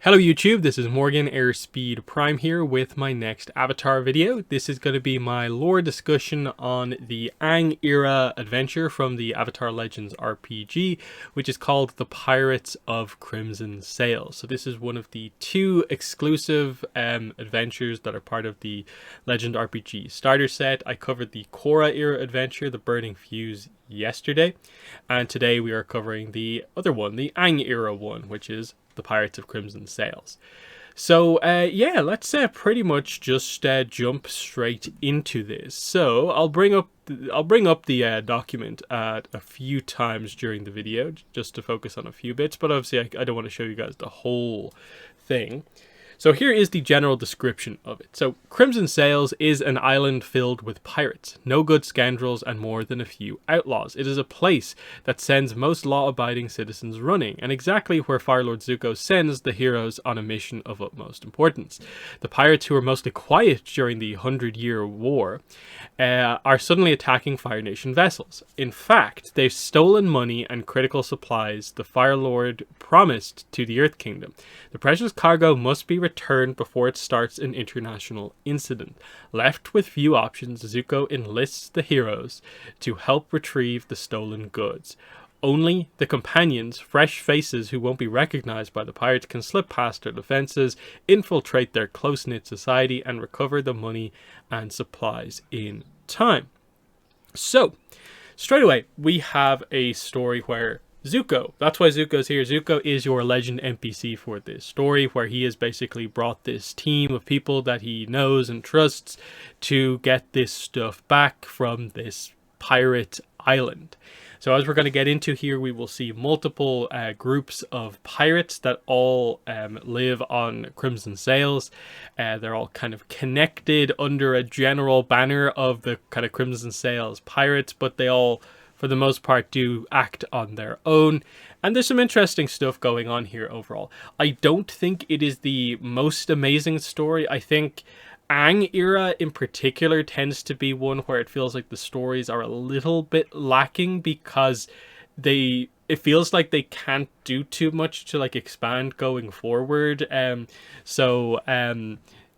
Hello YouTube, this is Morgan Airspeed Prime here with my next Avatar video. This is going to be my lore discussion on the Aang Era adventure from the Avatar Legends RPG, which is called The Pirates of Crimson Sails. So this is one of the two exclusive adventures that are part of the Legend RPG starter set. I covered the Korra Era adventure, The Burning Fuse, yesterday, and today we are covering the other one, the Aang Era one, which is The Pirates of Crimson Sails. So yeah, let's pretty much just jump straight into this. So I'll bring up the document a few times during the video just to focus on a few bits, but obviously I don't want to show you guys the whole thing. So here is the general description of it. So Crimson Sails is an island filled with pirates, no good scoundrels, and more than a few outlaws. It is a place that sends most law-abiding citizens running, and exactly where Fire Lord Zuko sends the heroes on a mission of utmost importance. The pirates, who were mostly quiet during the 100-Year War, are suddenly attacking Fire Nation vessels. In fact, they've stolen money and critical supplies the Fire Lord promised to the Earth Kingdom. The precious cargo must be returned before it starts an international incident. Left with few options, Zuko enlists the heroes to help retrieve the stolen goods. Only the companions, fresh faces who won't be recognized by the pirates, can slip past their defenses, infiltrate their close-knit society, and recover the money and supplies in time. So, straight away, we have a story where Zuko, that's why Zuko's here. Zuko is your legend NPC for this story, where he has basically brought this team of people that he knows and trusts to get this stuff back from this pirate island. So as we're going to get into here, we will see multiple groups of pirates that all live on Crimson Sails. They're all kind of connected under a general banner of the kind of Crimson Sails pirates, but they all, for the most part, do act on their own. And there's some interesting stuff going on here overall. I don't think it is the most amazing story. I think Aang Era in particular tends to be one where it feels like the stories are a little bit lacking because it feels like they can't do too much to like expand going forward. So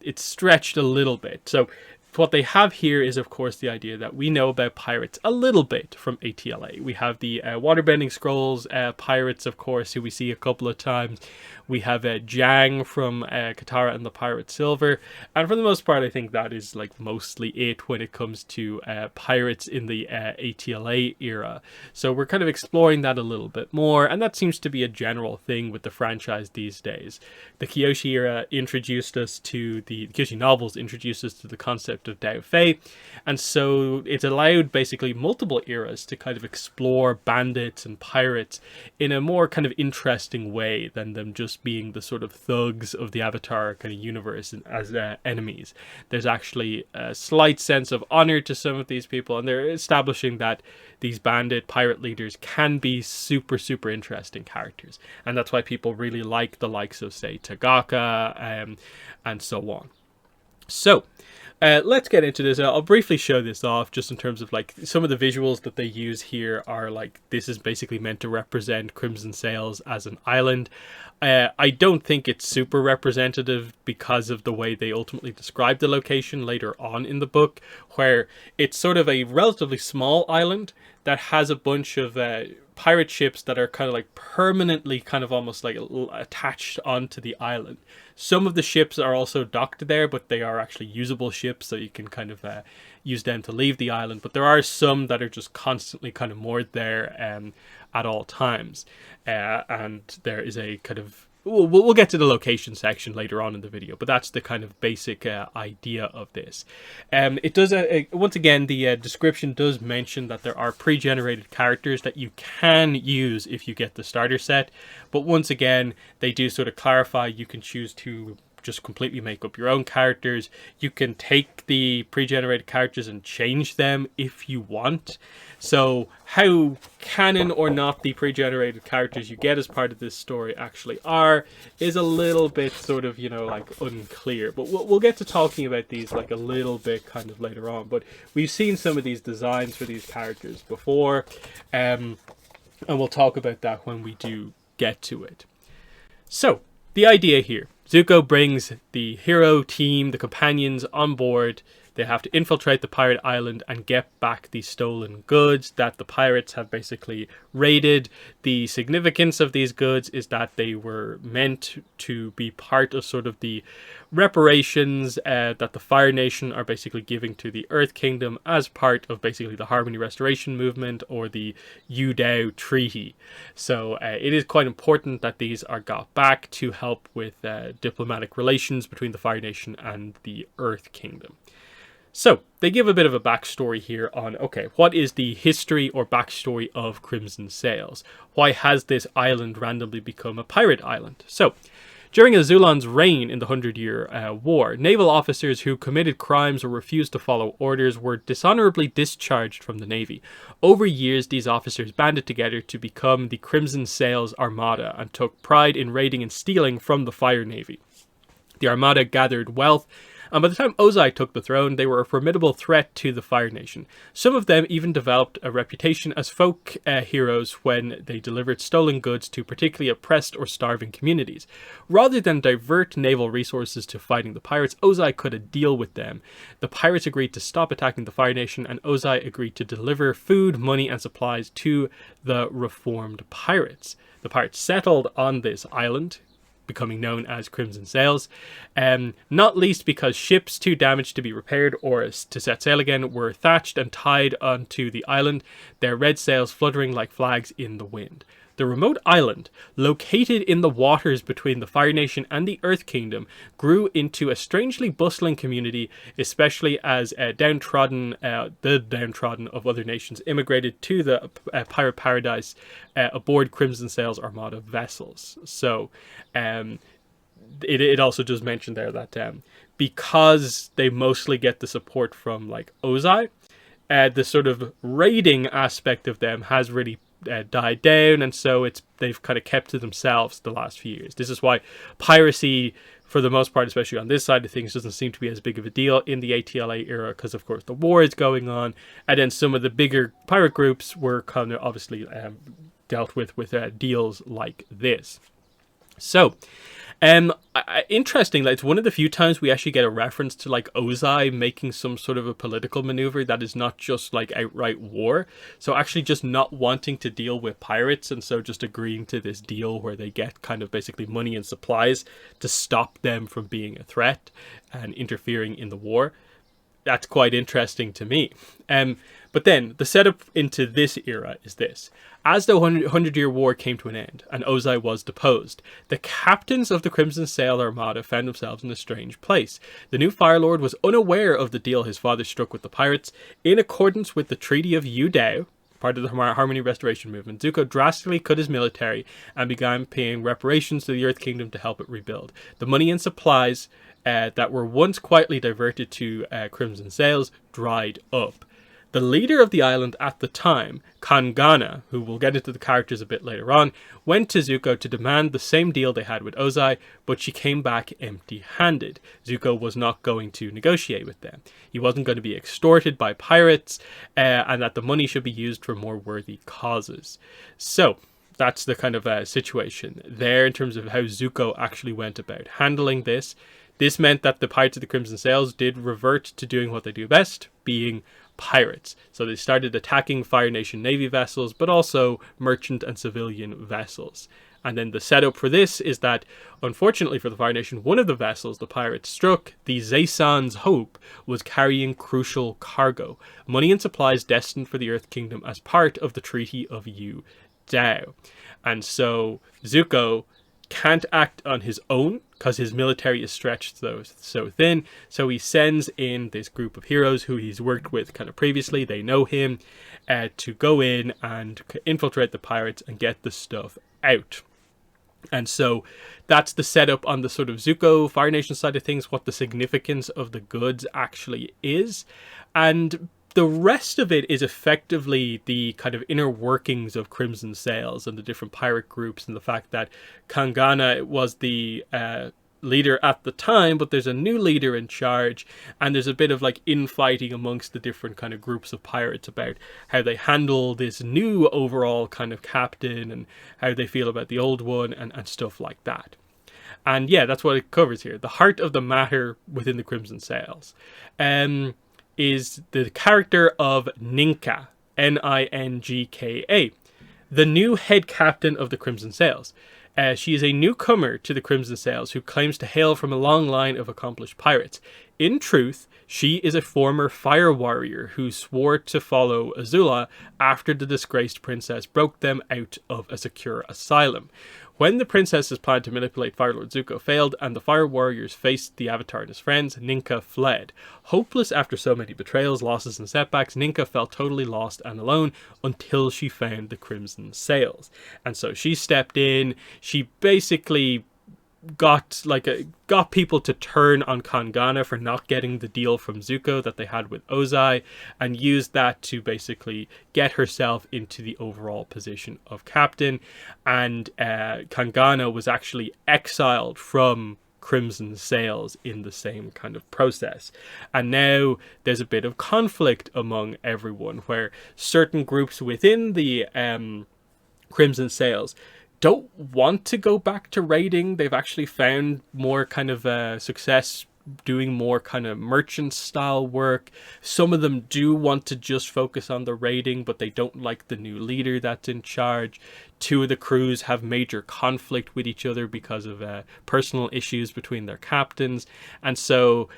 it's stretched a little bit. So what they have here is, of course, the idea that we know about pirates a little bit from ATLA. We have the Waterbending Scrolls pirates, of course, who we see a couple of times. We have Jang from Katara and the Pirate Silver. And for the most part, I think that is like mostly it when it comes to pirates in the ATLA era. So we're kind of exploring that a little bit more. And that seems to be a general thing with the franchise these days. The Kyoshi era introduced us to the Kyoshi novels, introduced us to the concept of Dao Fei, and so it's allowed basically multiple eras to kind of explore bandits and pirates in a more kind of interesting way than them just being the sort of thugs of the Avatar kind of universe as enemies. There's actually a slight sense of honor to some of these people, and they're establishing that these bandit pirate leaders can be super interesting characters, and that's why people really like the likes of, say, Tagaka and so on. So let's get into this. I'll briefly show this off just in terms of like some of the visuals that they use here are like, this is basically meant to represent Crimson Sails as an island. I don't think it's super representative because of the way they ultimately describe the location later on in the book, where it's sort of a relatively small island that has a bunch of pirate ships that are kind of like permanently kind of almost like attached onto the island. Some of the ships are also docked there, but they are actually usable ships, so you can kind of use them to leave the island. But there are some that are just constantly kind of moored there at all times. And there is a kind of... We'll get to the location section later on in the video, but that's the kind of basic idea of this. It does, once again, the description does mention that there are pre-generated characters that you can use if you get the starter set, but once again, they do sort of clarify you can choose to just completely make up your own characters. You can take the pre-generated characters and change them if you want. So how canon or not the pre-generated characters you get as part of this story actually are is a little bit sort of, you know, like unclear. But we'll get to talking about these like a little bit kind of later on. But we've seen some of these designs for these characters before, and we'll talk about that when we do get to it. So the idea here, Zuko brings the hero team, the companions on board. They have to infiltrate the pirate island and get back the stolen goods that the pirates have basically raided. The significance of these goods is that they were meant to be part of sort of the reparations that the Fire Nation are basically giving to the Earth Kingdom as part of basically the Harmony Restoration Movement or the Yu Dao Treaty. So it is quite important that these are got back to help with diplomatic relations between the Fire Nation and the Earth Kingdom. So, they give a bit of a backstory here on, okay, what is the history or backstory of Crimson Sails? Why has this island randomly become a pirate island? So, during Azulon's reign in the 100-Year War, naval officers who committed crimes or refused to follow orders were dishonorably discharged from the Navy. Over years, these officers banded together to become the Crimson Sails Armada and took pride in raiding and stealing from the Fire Navy. The Armada gathered wealth, and by the time Ozai took the throne, they were a formidable threat to the Fire Nation. Some of them even developed a reputation as folk heroes when they delivered stolen goods to particularly oppressed or starving communities. Rather than divert naval resources to fighting the pirates, Ozai cut a deal with them. The pirates agreed to stop attacking the Fire Nation, and Ozai agreed to deliver food, money, and supplies to the reformed pirates. The pirates settled on this island, becoming known as Crimson Sails, not least because ships too damaged to be repaired or to set sail again were thatched and tied onto the island, their red sails fluttering like flags in the wind. The remote island, located in the waters between the Fire Nation and the Earth Kingdom, grew into a strangely bustling community, especially as the downtrodden of other nations immigrated to the pirate paradise aboard Crimson Sails Armada vessels. So, it also does mention there that because they mostly get the support from like Ozai, the sort of raiding aspect of them has really died down, and so they've kind of kept to themselves the last few years. This is why piracy, for the most part, especially on this side of things, doesn't seem to be as big of a deal in the ATLA era, because of course the war is going on, and then some of the bigger pirate groups were kind of obviously dealt with deals like this. So, interesting, like, it's one of the few times we actually get a reference to like Ozai making some sort of a political maneuver that is not just like outright war. So actually just not wanting to deal with pirates, and so just agreeing to this deal where they get kind of basically money and supplies to stop them from being a threat and interfering in the war. That's quite interesting to me. But then the setup into this era is this. As the 100-Year War came to an end and Ozai was deposed, the captains of the Crimson Sail Armada found themselves in a strange place. The new Fire Lord was unaware of the deal his father struck with the pirates. In accordance with the Treaty of Yu Dao, part of the Harmony Restoration Movement, Zuko drastically cut his military and began paying reparations to the Earth Kingdom to help it rebuild. The money and supplies that were once quietly diverted to Crimson Sails dried up. The leader of the island at the time, Kangana, who we'll get into the characters a bit later on, went to Zuko to demand the same deal they had with Ozai, but she came back empty-handed. Zuko was not going to negotiate with them. He wasn't going to be extorted by pirates, and that the money should be used for more worthy causes. So, that's the kind of situation there in terms of how Zuko actually went about handling this. This meant that the Pirates of the Crimson Sails did revert to doing what they do best, being pirates. So they started attacking Fire Nation Navy vessels, but also merchant and civilian vessels. And then the setup for this is that, unfortunately for the Fire Nation, one of the vessels the pirates struck, the Zaysan's Hope, was carrying crucial cargo, money and supplies destined for the Earth Kingdom as part of the Treaty of Yu Dao. And so Zuko can't act on his own because his military is stretched so thin, so he sends in this group of heroes who he's worked with kind of previously. They know him, to go in and infiltrate the pirates and get the stuff out. And so that's the setup on the sort of Zuko Fire Nation side of things, what the significance of the goods actually is. And the rest of it is effectively the kind of inner workings of Crimson Sails and the different pirate groups, and the fact that Kangana was the leader at the time, but there's a new leader in charge, and there's a bit of like infighting amongst the different kind of groups of pirates about how they handle this new overall kind of captain and how they feel about the old one and stuff like that. And yeah, that's what it covers here. The heart of the matter within the Crimson Sails is the character of Ninka, Ningka, the new head captain of the Crimson Sails. She is a newcomer to the Crimson Sails who claims to hail from a long line of accomplished pirates. In truth, she is a former fire warrior who swore to follow Azula after the disgraced princess broke them out of a secure asylum. When the princess's plan to manipulate Fire Lord Zuko failed and the fire warriors faced the Avatar and his friends, Ninka fled. Hopeless after so many betrayals, losses and setbacks, Ninka felt totally lost and alone until she found the Crimson Sails. And so she stepped in, she basically got people to turn on Kangana for not getting the deal from Zuko that they had with Ozai, and used that to basically get herself into the overall position of captain. And Kangana was actually exiled from Crimson Sails in the same kind of process. And now there's a bit of conflict among everyone, where certain groups within the Crimson Sails don't want to go back to raiding. They've actually found more kind of success doing more kind of merchant style work. Some of them do want to just focus on the raiding, but they don't like the new leader that's in charge. Two of the crews have major conflict with each other because of personal issues between their captains. And so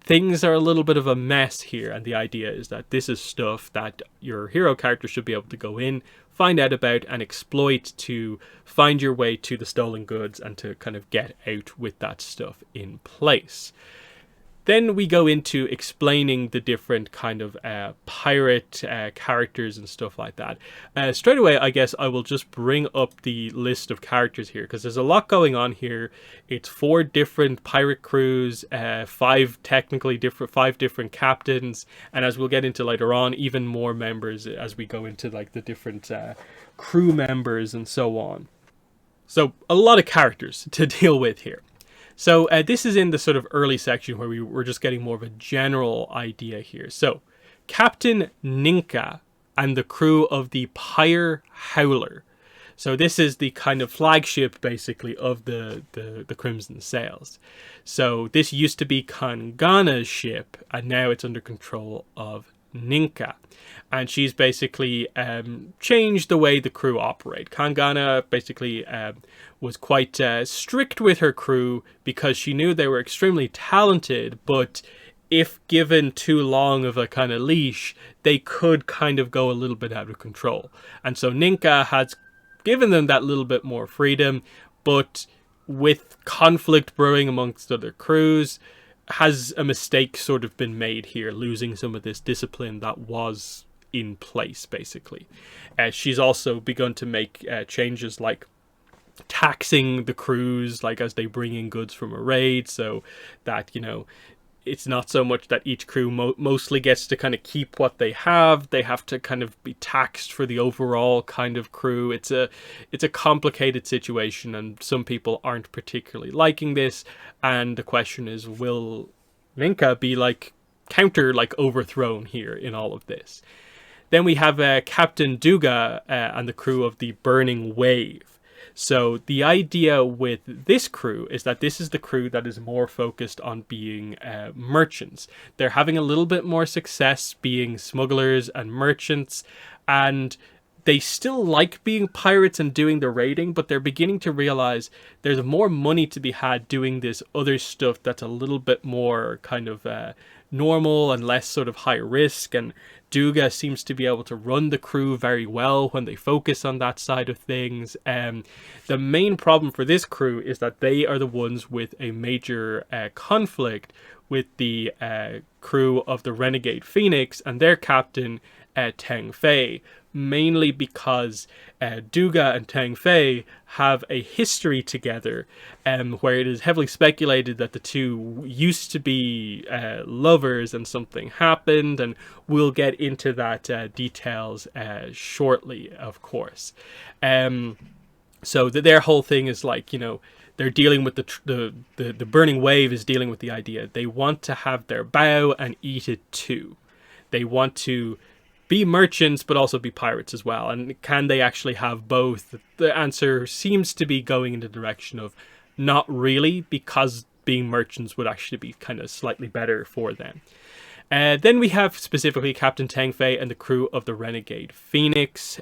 things are a little bit of a mess here, and the idea is that this is stuff that your hero character should be able to go in, find out about, and exploit to find your way to the stolen goods and to kind of get out with that stuff in place. Then we go into explaining the different kind of pirate characters and stuff like that. Straight away, I guess I will just bring up the list of characters here, because there's a lot going on here. It's 4 different pirate crews, 5 different captains, and as we'll get into later on, even more members as we go into like the different crew members and so on. So a lot of characters to deal with here. So this is in the sort of early section where we were just getting more of a general idea here. So Captain Ninka and the crew of the Pyre Howler. So this is the kind of flagship basically of the Crimson Sails. So this used to be Kangana's ship, and now it's under control of Ninka. And she's basically changed the way the crew operate. Kangana basically was quite strict with her crew because she knew they were extremely talented, but if given too long of a kind of leash, they could kind of go a little bit out of control. And so Ninka has given them that little bit more freedom, but with conflict brewing amongst other crews, has a mistake sort of been made here, losing some of this discipline that was in place, basically. She's also begun to make changes like taxing the crews, like as they bring in goods from a raid, so that, you know, it's not so much that each crew mostly gets to kind of keep what they have to kind of be taxed for the overall kind of crew. It's a complicated situation, and some people aren't particularly liking this, and the question is, will Ninka be overthrown here in all of this? Then we have Captain Duga and the crew of the Burning Wave. So the idea with this crew is that this is the crew that is more focused on being merchants. They're having a little bit more success being smugglers and merchants, and they still like being pirates and doing the raiding, but they're beginning to realize there's more money to be had doing this other stuff that's a little bit more kind of normal and less sort of high risk. And Duga seems to be able to run the crew very well when they focus on that side of things. The main problem for this crew is that they are the ones with a major conflict with the crew of the Renegade Phoenix and their captain, Tang Fei, mainly because Duga and Tang Fei have a history together, where it is heavily speculated that the two used to be lovers and something happened, and we'll get into that details shortly, of course. So their whole thing is like, you know, they're dealing with the Burning Wave is dealing with the idea they want to have their bow and eat it too. They want to be merchants but also be pirates as well, and can they actually have both? The answer seems to be going in the direction of not really, because being merchants would actually be kind of slightly better for them. Then we have specifically Captain Teng Fei and the crew of the Renegade Phoenix.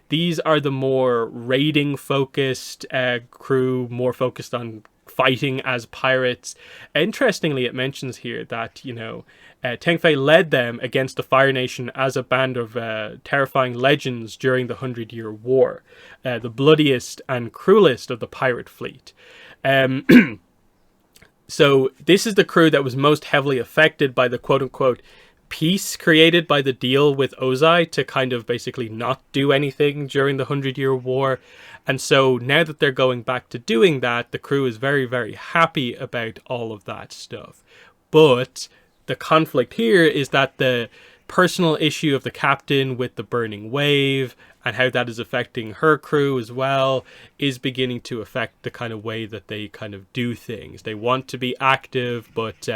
These are the more raiding focused crew, more focused on fighting as pirates. Interestingly, it mentions here that, you know, Teng Fei led them against the Fire Nation as a band of terrifying legends during the 100-Year War, the bloodiest and cruelest of the pirate fleet. So this is the crew that was most heavily affected by the quote-unquote peace created by the deal with Ozai to kind of basically not do anything during the 100-Year War. And so now that they're going back to doing that, the crew is very, very happy about all of that stuff. But the conflict here is that the personal issue of the captain with the burning wave and how that is affecting her crew as well is beginning to affect the kind of way that they kind of do things. They want to be active, but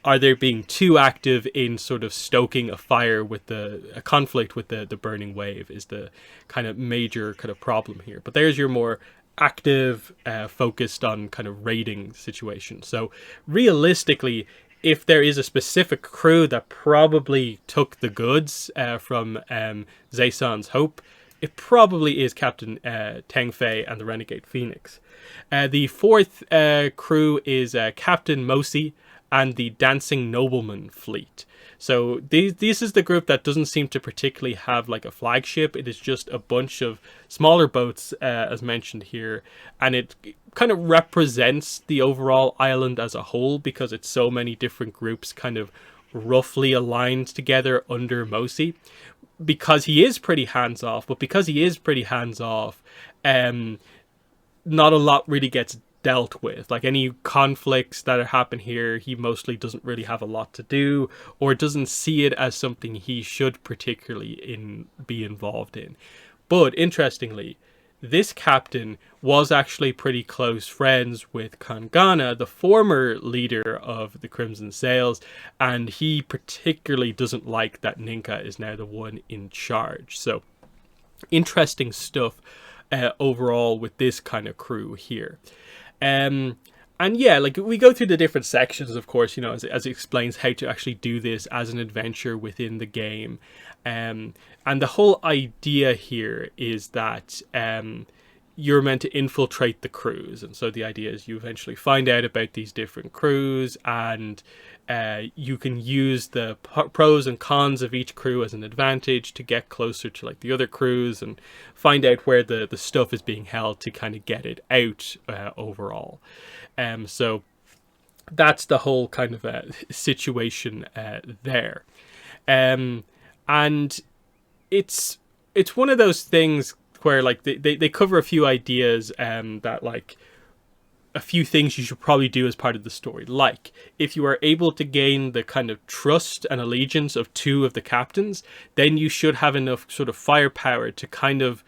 are they being too active in sort of stoking a fire with a conflict with the burning wave is the kind of major kind of problem here. But there's your more active, focused on kind of raiding situation. So realistically, if there is a specific crew that probably took the goods from Zaysan's Hope, it probably is Captain Teng Fei and the Renegade Phoenix. The fourth crew is Captain Mosi and the Dancing Nobleman fleet. So this is the group that doesn't seem to particularly have like a flagship. It is just a bunch of smaller boats, as mentioned here, and it kind of represents the overall island as a whole because it's so many different groups kind of roughly aligned together under Mosi. Because he is pretty hands-off, but because he is pretty hands-off, not a lot really gets dealt with. Like any conflicts that happen here, he mostly doesn't really have a lot to do or doesn't see it as something he should particularly be involved in. But interestingly, this captain was actually pretty close friends with Kangana, the former leader of the Crimson Sails, and he particularly doesn't like that Ninka is now the one in charge. So interesting stuff overall with this kind of crew here. And yeah, like we go through the different sections, of course, you know, as it explains how to actually do this as an adventure within the game. And the whole idea here is that you're meant to infiltrate the crews. And so the idea is you eventually find out about these different crews and you can use the pros and cons of each crew as an advantage to get closer to like the other crews and find out where the stuff is being held to kind of get it out overall. So that's the whole kind of situation there. And it's one of those things where like they cover a few ideas that like a few things you should probably do as part of the story. Like, if you are able to gain the kind of trust and allegiance of two of the captains, then you should have enough sort of firepower to kind of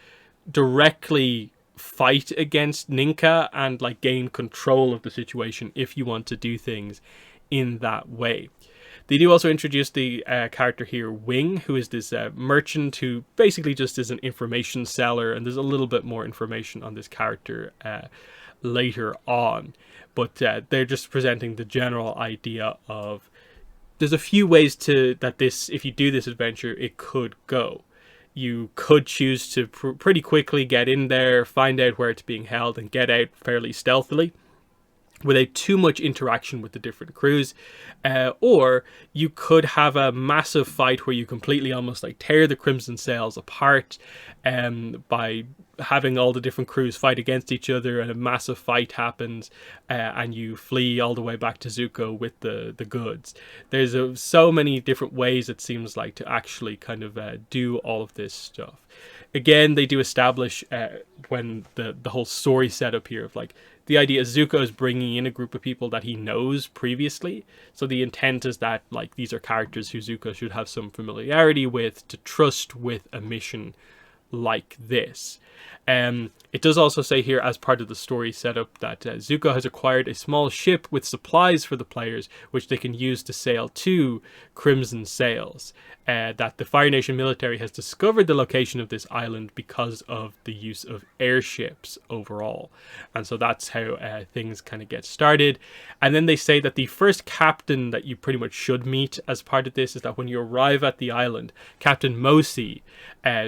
directly fight against Ninka and like gain control of the situation if you want to do things in that way. They do also introduce the character here, Wing, who is this merchant who basically just is an information seller, and there's a little bit more information on this character later on, but they're just presenting the general idea of there's a few ways to that this, if you do this adventure, it could go. You could choose to pretty quickly get in there, find out where it's being held, and get out fairly stealthily without too much interaction with the different crews, or you could have a massive fight where you completely almost like tear the Crimson Sails apart by having all the different crews fight against each other, and a massive fight happens and you flee all the way back to Zuko with the goods. There's so many different ways, it seems like, to actually kind of do all of this stuff. Again, they do establish when the whole story setup here of like the idea is Zuko is bringing in a group of people that he knows previously. So the intent is that like these are characters who Zuko should have some familiarity with to trust with a mission like this. It does also say here, as part of the story setup, that Zuko has acquired a small ship with supplies for the players, which they can use to sail to Crimson Sails. That the Fire Nation military has discovered the location of this island because of the use of airships overall. And so that's how things kind of get started. And then they say that the first captain that you pretty much should meet as part of this is that when you arrive at the island, Captain Mosi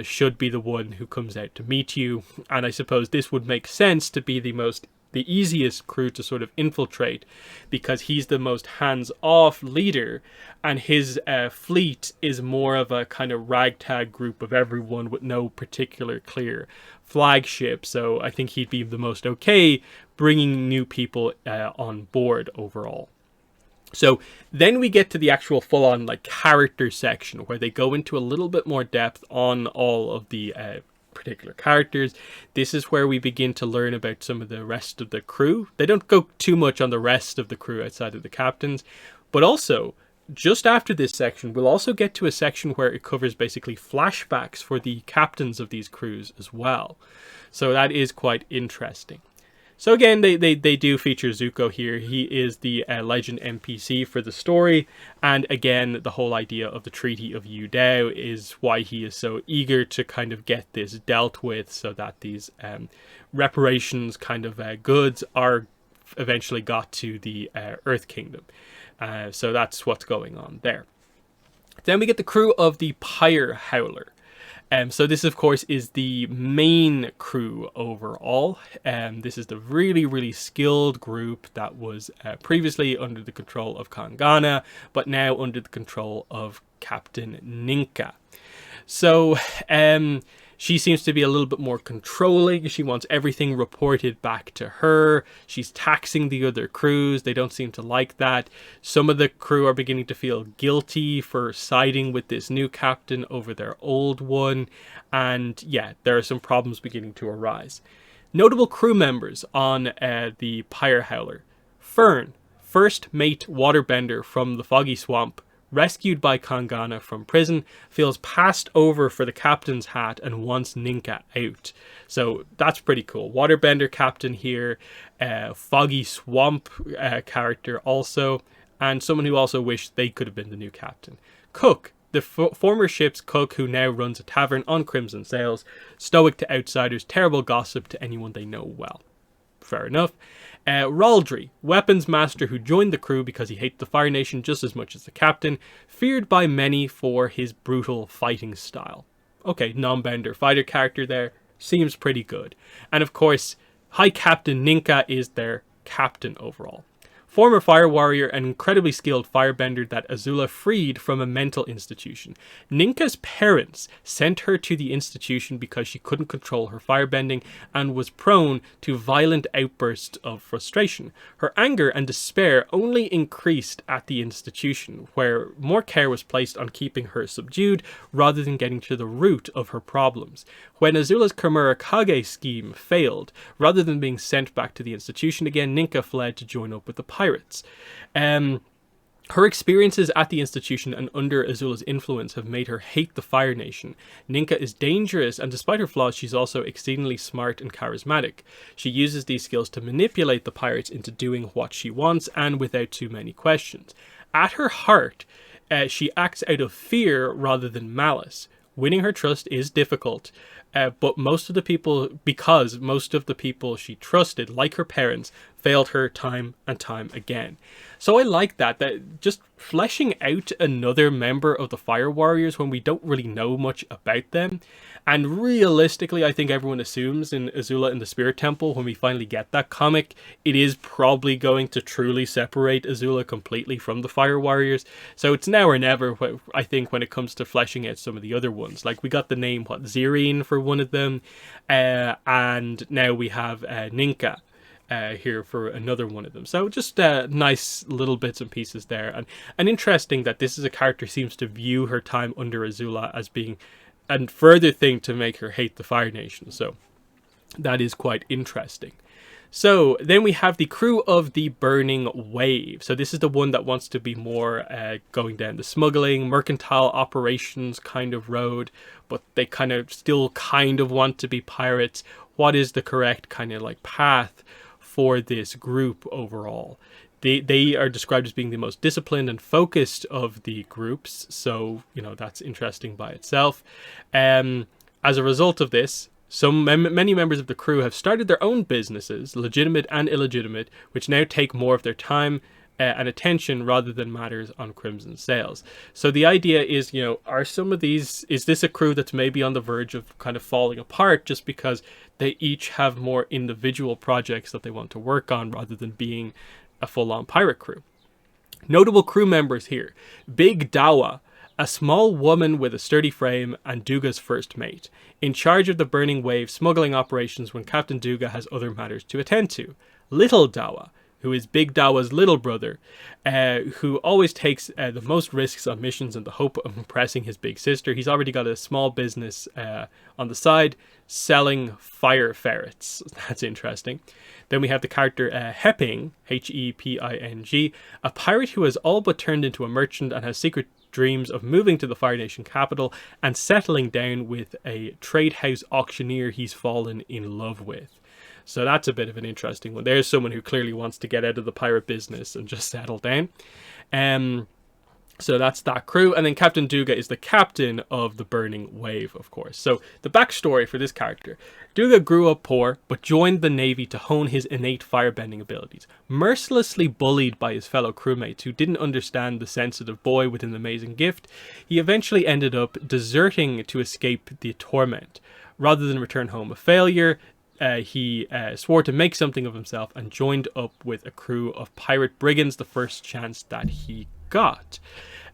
should be the one who comes out to meet you. And I suppose this would make sense to be the easiest crew to sort of infiltrate, because he's the most hands-off leader, and his fleet is more of a kind of ragtag group of everyone with no particular clear flagship. So I think he'd be the most okay bringing new people on board overall. So then we get to the actual full-on like character section, where they go into a little bit more depth on all of the particular characters. This is where we begin to learn about some of the rest of the crew. They don't go too much on the rest of the crew outside of the captains, but also just after this section we'll also get to a section where it covers basically flashbacks for the captains of these crews as well. So that is quite interesting. So again, they do feature Zuko here. He is the legend NPC for the story. And again, the whole idea of the Treaty of Yu Dao is why he is so eager to kind of get this dealt with, so that these reparations kind of goods are eventually got to the Earth Kingdom. So that's what's going on there. Then we get the crew of the Pyre Howler. So this, of course, is the main crew overall. This is the really, really skilled group that was previously under the control of Kangana, but now under the control of Captain Ninka. So she seems to be a little bit more controlling. She wants everything reported back to her. She's taxing the other crews. They don't seem to like that. Some of the crew are beginning to feel guilty for siding with this new captain over their old one. And yeah, there are some problems beginning to arise. Notable crew members on the Pyre Howler. Fern, first mate waterbender from the Foggy Swamp, rescued by Kangana from prison, feels passed over for the captain's hat and wants Ninka out. So that's pretty cool. Waterbender captain here, Foggy Swamp character also, and someone who also wished they could have been the new captain. Cook, the former ship's cook who now runs a tavern on Crimson Sails, stoic to outsiders, terrible gossip to anyone they know well. Fair enough. Raldry, weapons master who joined the crew because he hates the Fire Nation just as much as the captain, feared by many for his brutal fighting style. Okay, non-bender fighter character there, seems pretty good. And of course, High Captain Ninka is their captain overall. Former fire warrior and incredibly skilled firebender that Azula freed from a mental institution. Ninka's parents sent her to the institution because she couldn't control her firebending and was prone to violent outbursts of frustration. Her anger and despair only increased at the institution, where more care was placed on keeping her subdued rather than getting to the root of her problems. When Azula's Kimura Kage scheme failed, rather than being sent back to the institution again, Ninka fled to join up with the pirates. Her experiences at the institution and under Azula's influence have made her hate the Fire Nation. Ninka is dangerous, and despite her flaws, she's also exceedingly smart and charismatic. She uses these skills to manipulate the pirates into doing what she wants, and without too many questions. At her heart, she acts out of fear rather than malice. Winning her trust is difficult, but most of the people she trusted, like her parents, failed her time and time again. So I like that just fleshing out another member of the Fire Warriors when we don't really know much about them. And realistically, I think everyone assumes in Azula and the Spirit Temple, when we finally get that comic, it is probably going to truly separate Azula completely from the Fire Warriors. So it's now or never, I think, when it comes to fleshing out some of the other ones. Like, we got the name, Zirine for one of them, and now we have Ninka here for another one of them. So just nice little bits and pieces there. And interesting that this is a character who seems to view her time under Azula as being a further thing to make her hate the Fire Nation. So that is quite interesting. So then we have the crew of the Burning Wave. So this is the one that wants to be more going down the smuggling, mercantile operations kind of road, but they still kind of want to be pirates. what is the correct kind of like path for this group overall. They are described as being the most disciplined and focused of the groups, so you know that's interesting by itself. As a result of this, many members of the crew have started their own businesses, legitimate and illegitimate, which now take more of their time and attention rather than matters on Crimson Sails. So the idea is, you know, is this a crew that's maybe on the verge of kind of falling apart just because they each have more individual projects that they want to work on rather than being a full-on pirate crew? Notable crew members here: Big Dawa, a small woman with a sturdy frame and Duga's first mate, in charge of the Burning Wave smuggling operations when Captain Duga has other matters to attend to. Little Dawa, who is Big Dawa's little brother, who always takes the most risks on missions in the hope of impressing his big sister. He's already got a small business on the side, selling fire ferrets. That's interesting. Then we have the character Heping, Heping, a pirate who has all but turned into a merchant and has secret dreams of moving to the Fire Nation capital and settling down with a trade house auctioneer he's fallen in love with. So that's a bit of an interesting one. There's someone who clearly wants to get out of the pirate business and just settle down. So that's that crew. And then Captain Duga is the captain of the Burning Wave, of course. So the backstory for this character: Duga grew up poor, but joined the Navy to hone his innate firebending abilities. Mercilessly bullied by his fellow crewmates who didn't understand the sensitive boy with an amazing gift, he eventually ended up deserting to escape the torment. Rather than return home a failure, he swore to make something of himself and joined up with a crew of pirate brigands the first chance that he got.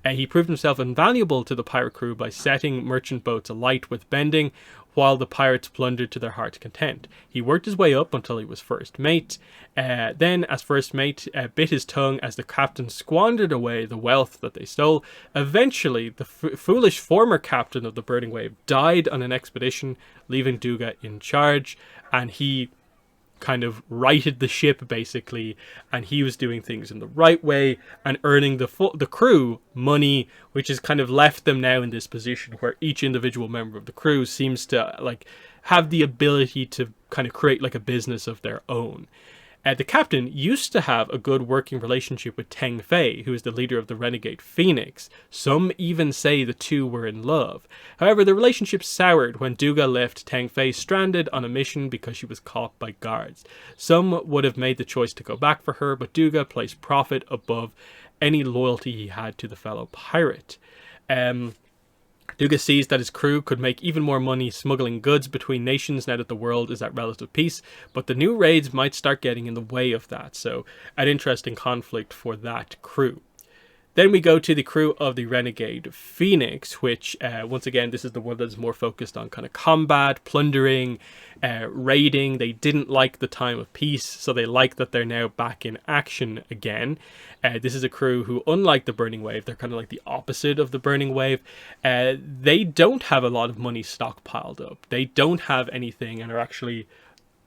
He proved himself invaluable to the pirate crew by setting merchant boats alight with bending, while the pirates plundered to their heart's content. He worked his way up until he was first mate. Then, as first mate, bit his tongue as the captain squandered away the wealth that they stole. Eventually, the foolish former captain of the Burning Wave died on an expedition, leaving Duga in charge, and he kind of righted the ship basically, and he was doing things in the right way and earning the crew money, which has kind of left them now in this position where each individual member of the crew seems to like have the ability to kind of create like a business of their own. The captain used to have a good working relationship with Teng Fei, who is the leader of the Renegade Phoenix. Some even say the two were in love. However, the relationship soured when Duga left Teng Fei stranded on a mission because she was caught by guards. Some would have made the choice to go back for her, but Duga placed profit above any loyalty he had to the fellow pirate. Duga sees that his crew could make even more money smuggling goods between nations now that the world is at relative peace, but the new raids might start getting in the way of that, so an interesting conflict for that crew. Then we go to the crew of the Renegade Phoenix, which, once again, this is the one that's more focused on kind of combat, plundering, raiding. They didn't like the time of peace, so they like that they're now back in action again. This is a crew who, unlike the Burning Wave, they're kind of like the opposite of the Burning Wave. They don't have a lot of money stockpiled up. They don't have anything and are actually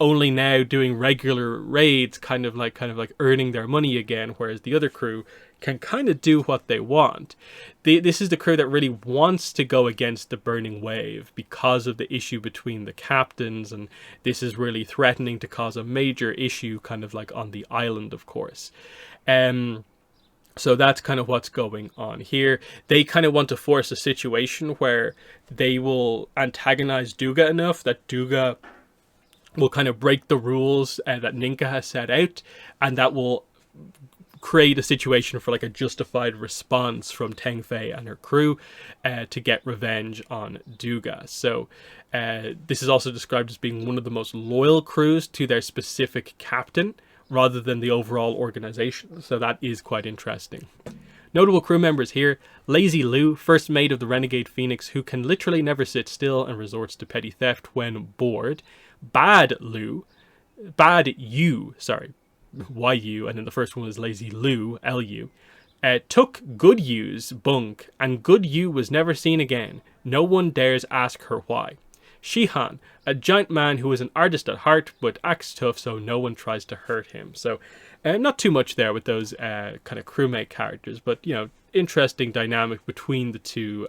only now doing regular raids, kind of like earning their money again, whereas the other crew can kind of do what they want. This is the crew that really wants to go against the Burning Wave because of the issue between the captains, and this is really threatening to cause a major issue kind of like on the island, of course. So that's kind of what's going on here. They kind of want to force a situation where they will antagonize Duga enough that Duga will kind of break the rules that Ninka has set out, and that will create a situation for like a justified response from Teng Fei and her crew to get revenge on Duga. So this is also described as being one of the most loyal crews to their specific captain rather than the overall organization. So that is quite interesting. Notable crew members here: Lazy Lou, first mate of the Renegade Phoenix, who can literally never sit still and resorts to petty theft when bored. Bad You, YU, and then the first one was Lazy Lou, LU. Took Good You's bunk, and Good You was never seen again. No one dares ask her why. Shihan, a giant man who is an artist at heart, but acts tough so no one tries to hurt him. So not too much there with those kind of crewmate characters, but you know, interesting dynamic between the two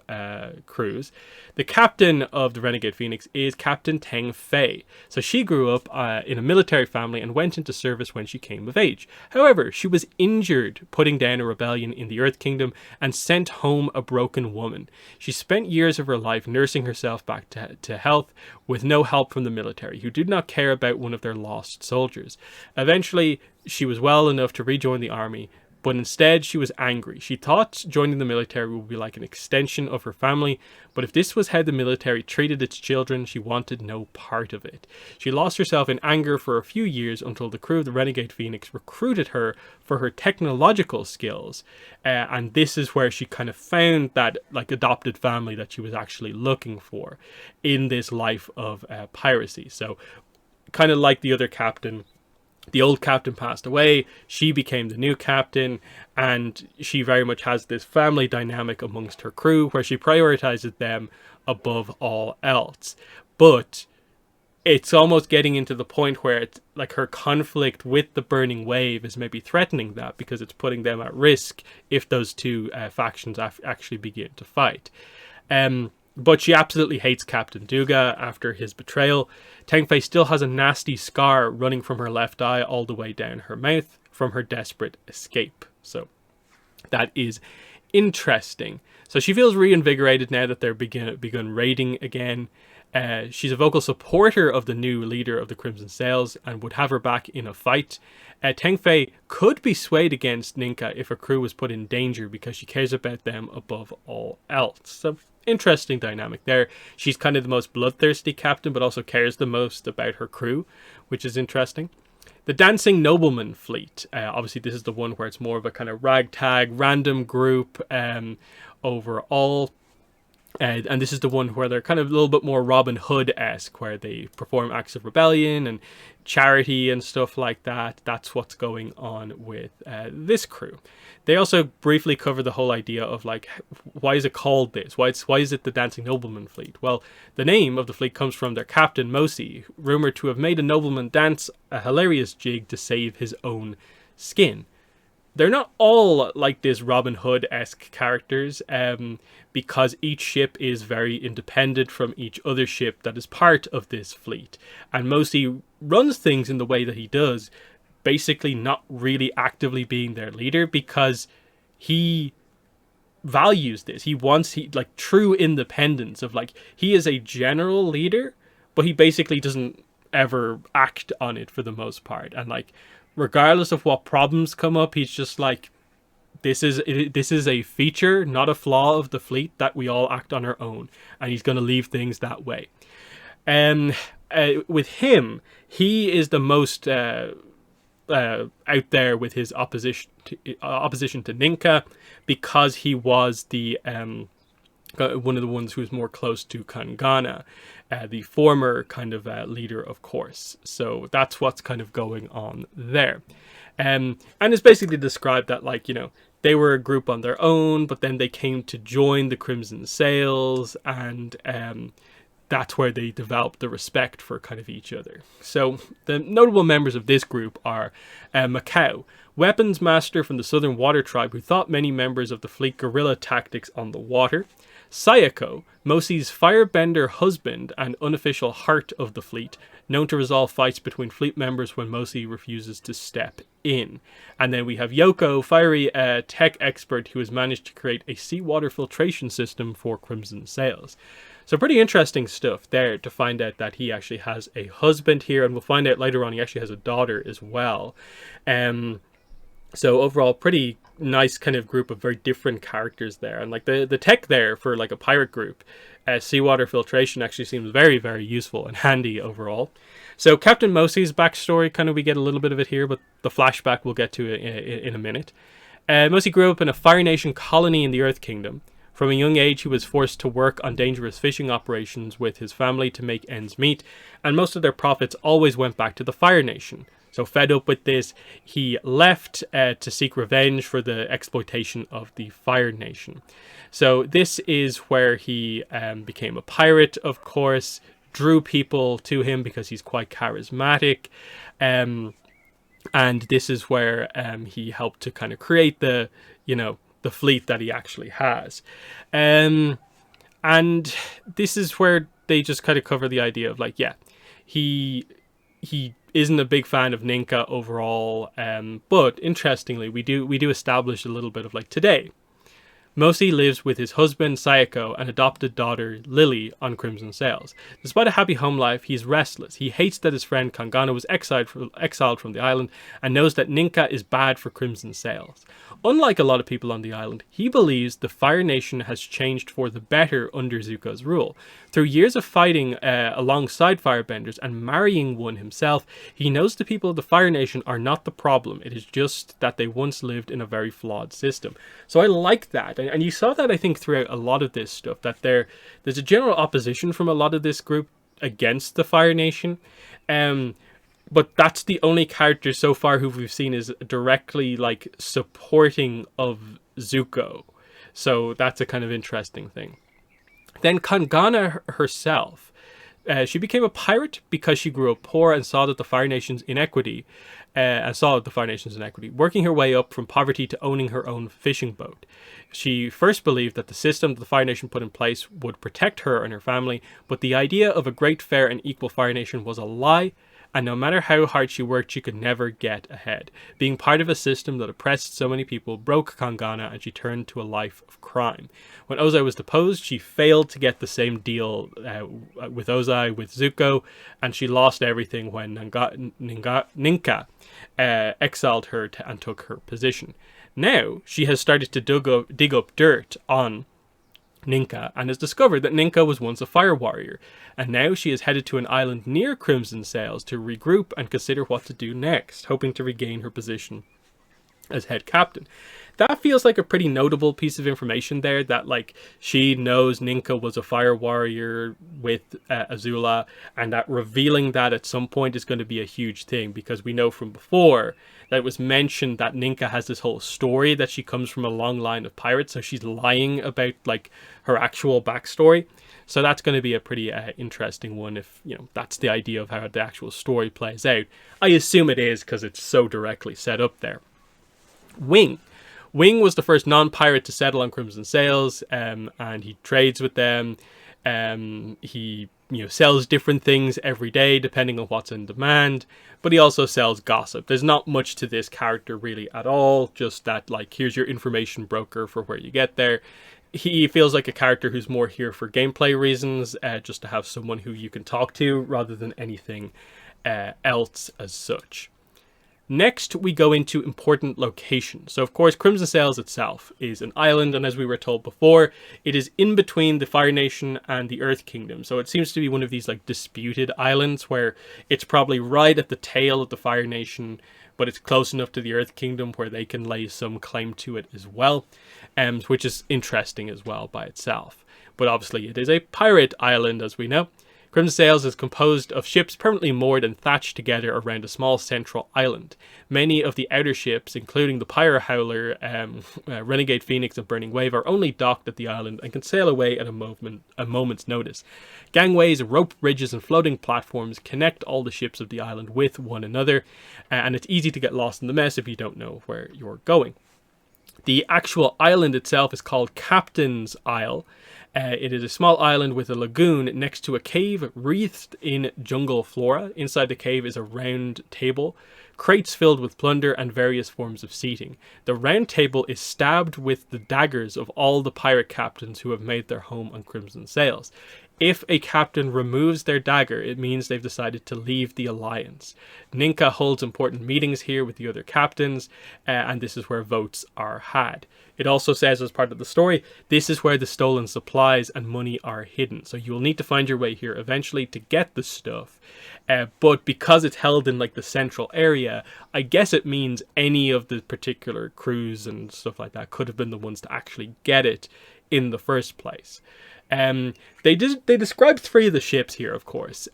crews. The captain of the Renegade Phoenix is Captain Teng Fei. So she grew up in a military family and went into service when she came of age. However, she was injured putting down a rebellion in the Earth Kingdom and sent home a broken woman. She spent years of her life nursing herself back to health with no help from the military, who did not care about one of their lost soldiers. Eventually, she was well enough to rejoin the army, but instead she was angry. She thought joining the military would be like an extension of her family, but if this was how the military treated its children, she wanted no part of it. She lost herself in anger for a few years until the crew of the Renegade Phoenix recruited her for her technological skills, and this is where she kind of found that like adopted family that she was actually looking for in this life of piracy. So kind of like the other captain, the old captain passed away, she became the new captain, and she very much has this family dynamic amongst her crew where she prioritizes them above all else. But it's almost getting into the point where it's like her conflict with the Burning Wave is maybe threatening that, because it's putting them at risk if those two factions actually begin to fight. But she absolutely hates Captain Duga after his betrayal. Teng Fei still has a nasty scar running from her left eye all the way down her mouth from her desperate escape. So that is interesting. So she feels reinvigorated now that they're begun raiding again. She's a vocal supporter of the new leader of the Crimson Sails and would have her back in a fight. Teng Fei could be swayed against Ninka if her crew was put in danger because she cares about them above all else. So interesting dynamic there. She's kind of the most bloodthirsty captain, but also cares the most about her crew, which is interesting. The Dancing Nobleman fleet. Obviously, this is the one where it's more of a kind of ragtag, random group overall. And this is the one where they're kind of a little bit more Robin Hood-esque, where they perform acts of rebellion and charity and stuff like that. That's what's going on with this crew. They also briefly cover the whole idea of like, why is it called this? Why is it the Dancing Nobleman fleet? Well, the name of the fleet comes from their captain, Mosi, rumored to have made a nobleman dance a hilarious jig to save his own skin. They're not all like this Robin Hood-esque characters, because each ship is very independent from each other ship that is part of this fleet. And Mosi runs things in the way that he does, basically not really actively being their leader, because he values this. He wants like true independence of like, he is a general leader, but he basically doesn't ever act on it for the most part. And like, regardless of what problems come up, he's just like, this is a feature, not a flaw of the fleet, that we all act on our own, and he's going to leave things that way. With him, he is the most out there with his opposition to Ninka, because he was the one of the ones who was more close to Kangana, the former kind of leader, of course. So that's what's kind of going on there. And it's basically described that, like, you know, they were a group on their own, but then they came to join the Crimson Sails, and that's where they developed the respect for kind of each other. So the notable members of this group are Macau, weapons master from the Southern Water Tribe who taught many members of the fleet guerrilla tactics on the water. Sayako, Mosi's firebender husband and unofficial heart of the fleet, known to resolve fights between fleet members when Mosi refuses to step in. And then we have Yoko, fiery tech expert who has managed to create a seawater filtration system for Crimson Sails. So pretty interesting stuff there to find out that he actually has a husband here, and we'll find out later on he actually has a daughter as well. So overall, pretty nice kind of group of very different characters there. And like the tech there for like a pirate group, seawater filtration actually seems very, very useful and handy overall. So Captain Mosi's backstory, kind of we get a little bit of it here, but the flashback we'll get to in a minute. Mosi grew up in a Fire Nation colony in the Earth Kingdom. From a young age, he was forced to work on dangerous fishing operations with his family to make ends meet, and most of their profits always went back to the Fire Nation. So fed up with this, he left to seek revenge for the exploitation of the Fire Nation. So this is where he became a pirate, of course, drew people to him because he's quite charismatic, and this is where he helped to kind of create the, you know, the fleet that he actually has. And this is where they just kind of cover the idea of like, yeah, he isn't a big fan of Ninka overall, but interestingly, we do establish a little bit of like today. Mosi lives with his husband Sayako and adopted daughter Lily on Crimson Sails. Despite a happy home life, he is restless. He hates that his friend Kangana was exiled from the island and knows that Ninka is bad for Crimson Sails. Unlike a lot of people on the island, he believes the Fire Nation has changed for the better under Zuko's rule. Through years of fighting alongside firebenders and marrying one himself, he knows the people of the Fire Nation are not the problem. It is just that they once lived in a very flawed system. So I like that. And you saw that, I think, throughout a lot of this stuff, that there's a general opposition from a lot of this group against the Fire Nation. But that's the only character so far who we've seen is directly like supporting of Zuko. So that's a kind of interesting thing. Then Kangana herself, she became a pirate because she grew up poor and saw that the Fire Nation's inequity, working her way up from poverty to owning her own fishing boat. She first believed that the system that the Fire Nation put in place would protect her and her family, but the idea of a great, fair, and equal Fire Nation was a lie, and no matter how hard she worked, she could never get ahead. Being part of a system that oppressed so many people broke Kangana, and she turned to a life of crime. When Ozai was deposed, she failed to get the same deal with Ozai, with Zuko, and she lost everything when Ninka exiled her and took her position. Now, she has started to dig up dirt on Ninka and has discovered that Ninka was once a fire warrior, and now she is headed to an island near Crimson Sails to regroup and consider what to do next, hoping to regain her position as head captain. That feels like a pretty notable piece of information there, that like she knows Ninka was a fire warrior with Azula, and that revealing that at some point is going to be a huge thing, because we know from before that it was mentioned that Ninka has this whole story that she comes from a long line of pirates, so she's lying about like her actual backstory. So that's going to be a pretty interesting one, if you know that's the idea of how the actual story plays out. I assume it is, because it's so directly set up there. Wing was the first non-pirate to settle on Crimson Sails, and he trades with them. He sells different things every day depending on what's in demand, but he also sells gossip. There's not much to this character really at all, just that like here's your information broker for where you get there. He feels like a character who's more here for gameplay reasons, just to have someone who you can talk to rather than anything else as such. Next, we go into important locations. So, of course, Crimson Sails itself is an island, and as we were told before, it is in between the Fire Nation and the Earth Kingdom. So it seems to be one of these like disputed islands where it's probably right at the tail of the Fire Nation, but it's close enough to the Earth Kingdom where they can lay some claim to it as well, which is interesting as well by itself. But obviously, it is a pirate island, as we know. Crimson Sails is composed of ships permanently moored and thatched together around a small central island. Many of the outer ships, including the Pyre Howler, Renegade Phoenix and Burning Wave, are only docked at the island and can sail away at a moment's notice. Gangways, rope bridges and floating platforms connect all the ships of the island with one another, and it's easy to get lost in the mess if you don't know where you're going. The actual island itself is called Captain's Isle. It is a small island with a lagoon next to a cave wreathed in jungle flora. Inside the cave is a round table, crates filled with plunder, and various forms of seating. The round table is stabbed with the daggers of all the pirate captains who have made their home on Crimson Sails. If a captain removes their dagger, it means they've decided to leave the alliance. Ninka holds important meetings here with the other captains, and this is where votes are had. It also says, as part of the story, this is where the stolen supplies and money are hidden. So you will need to find your way here eventually to get the stuff. But because it's held in like the central area, I guess it means any of the particular crews and stuff like that could have been the ones to actually get it in the first place. They described 3 of the ships here, of course.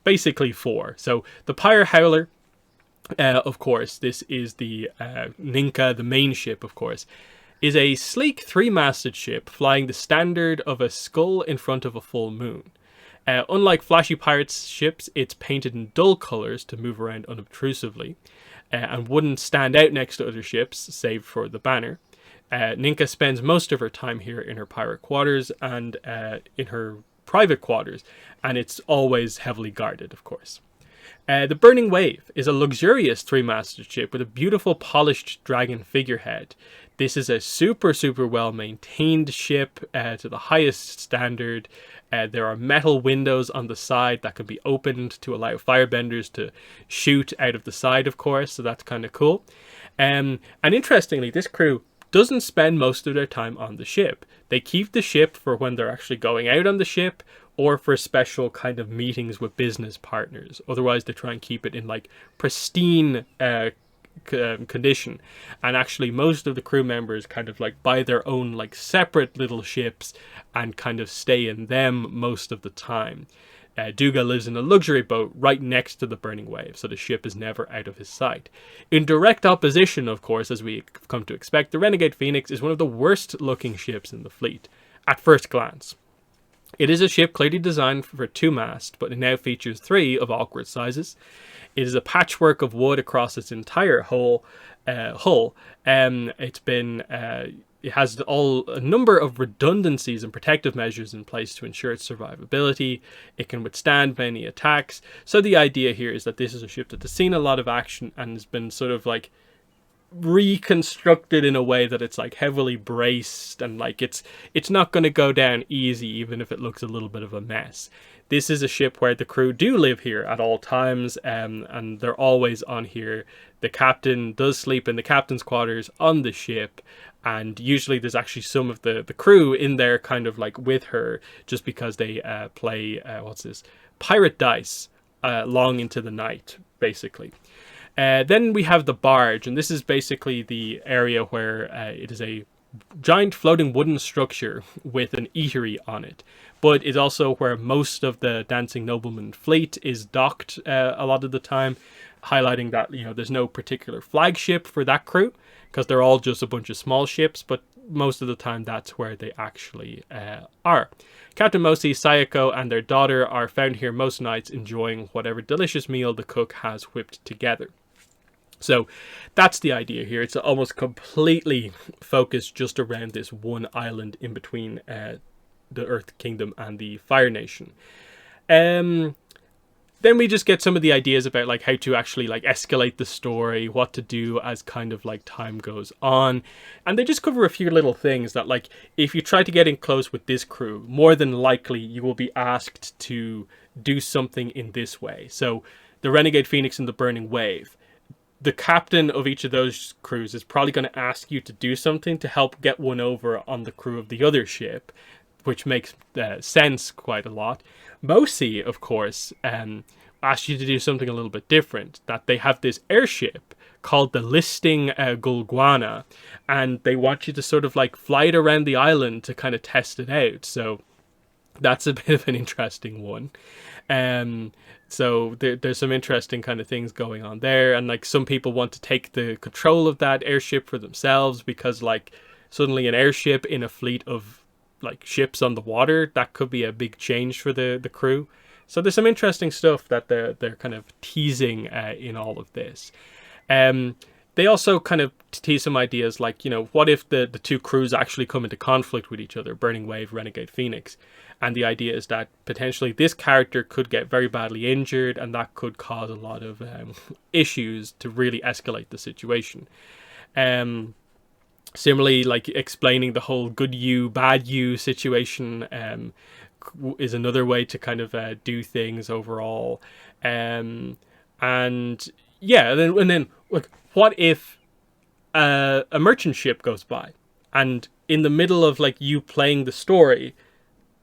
Basically 4. So the Pyre Howler, of course, this is the Ninka, the main ship, of course, is a sleek 3-masted ship flying the standard of a skull in front of a full moon. Unlike flashy pirates' ships, it's painted in dull colours to move around unobtrusively, and wouldn't stand out next to other ships, save for the banner. Ninka spends most of her time here in her pirate quarters and in her private quarters, and it's always heavily guarded, of course. The Burning Wave is a luxurious three-masted ship with a beautiful polished dragon figurehead. This is a super well maintained ship to the highest standard. There are metal windows on the side that can be opened to allow firebenders to shoot out of the side, of course, so that's kind of cool. And interestingly, this crew doesn't spend most of their time on the ship. They keep the ship for when they're actually going out on the ship, or for special kind of meetings with business partners. Otherwise, they try and keep it in like pristine condition. And actually, most of the crew members kind of like buy their own like separate little ships and kind of stay in them most of the time. Duga lives in a luxury boat right next to the Burning Wave, so the ship is never out of his sight. In direct opposition, of course, as we come to expect, the Renegade Phoenix is one of the worst looking ships in the fleet, at first glance. It is a ship clearly designed for 2-mast, but it now features 3 of awkward sizes. It is a patchwork of wood across its entire hull. It has a number of redundancies and protective measures in place to ensure its survivability. It can withstand many attacks. So the idea here is that this is a ship that has seen a lot of action and has been sort of like reconstructed in a way that it's like heavily braced, and like it's not going to go down easy even if it looks a little bit of a mess. This is a ship where the crew do live here at all times, and they're always on here. The captain does sleep in the captain's quarters on the ship, and usually there's actually some of the crew in there kind of like with her, just because they play pirate dice long into the night, basically. Then we have the barge, and this is basically the area where it is a giant floating wooden structure with an eatery on it, but it's also where most of the Dancing Nobleman fleet is docked a lot of the time, highlighting that, you know, there's no particular flagship for that crew because they're all just a bunch of small ships, but most of the time that's where they actually are. Captain Mosi, Sayako, and their daughter are found here most nights enjoying whatever delicious meal the cook has whipped together. So that's the idea here. It's almost completely focused just around this one island in between the Earth Kingdom and the Fire Nation. Then we just get some of the ideas about like how to actually like escalate the story, what to do as kind of like time goes on. And they just cover a few little things that, like, if you try to get in close with this crew, more than likely you will be asked to do something in this way. So the Renegade Phoenix and the Burning Wave, the captain of each of those crews is probably going to ask you to do something to help get one over on the crew of the other ship, which makes sense quite a lot. Mosi, of course, asks you to do something a little bit different, that they have this airship called the Listing Gulguana, and they want you to sort of like fly it around the island to kind of test it out. So that's a bit of an interesting one. So there's some interesting kind of things going on there, and like some people want to take the control of that airship for themselves, because like suddenly an airship in a fleet of like ships on the water, that could be a big change for the crew. So there's some interesting stuff that they're kind of teasing in all of this. They also kind of tease some ideas like, you know, what if the two crews actually come into conflict with each other, Burning Wave, Renegade Phoenix? And the idea is that potentially this character could get very badly injured, and that could cause a lot of issues to really escalate the situation. Similarly, like explaining the whole good you, bad you situation is another way to kind of do things overall. And yeah, and then like, what if a merchant ship goes by, and in the middle of like you playing the story,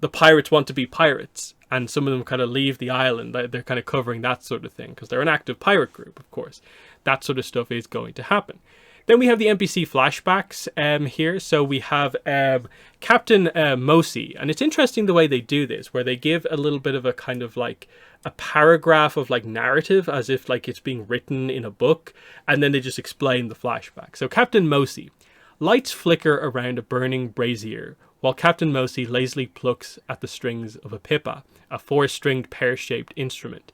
the pirates want to be pirates, and some of them kind of leave the island. They're kind of covering that sort of thing because they're an active pirate group, of course. That sort of stuff is going to happen. Then we have the NPC flashbacks here. So we have Captain Mosi, and it's interesting the way they do this, where they give a little bit of a kind of like a paragraph of like narrative as if like it's being written in a book, and then they just explain the flashback. So Captain Mosi: lights flicker around a burning brazier while Captain Mosi lazily plucks at the strings of a pipa, a 4-stringed pear-shaped instrument.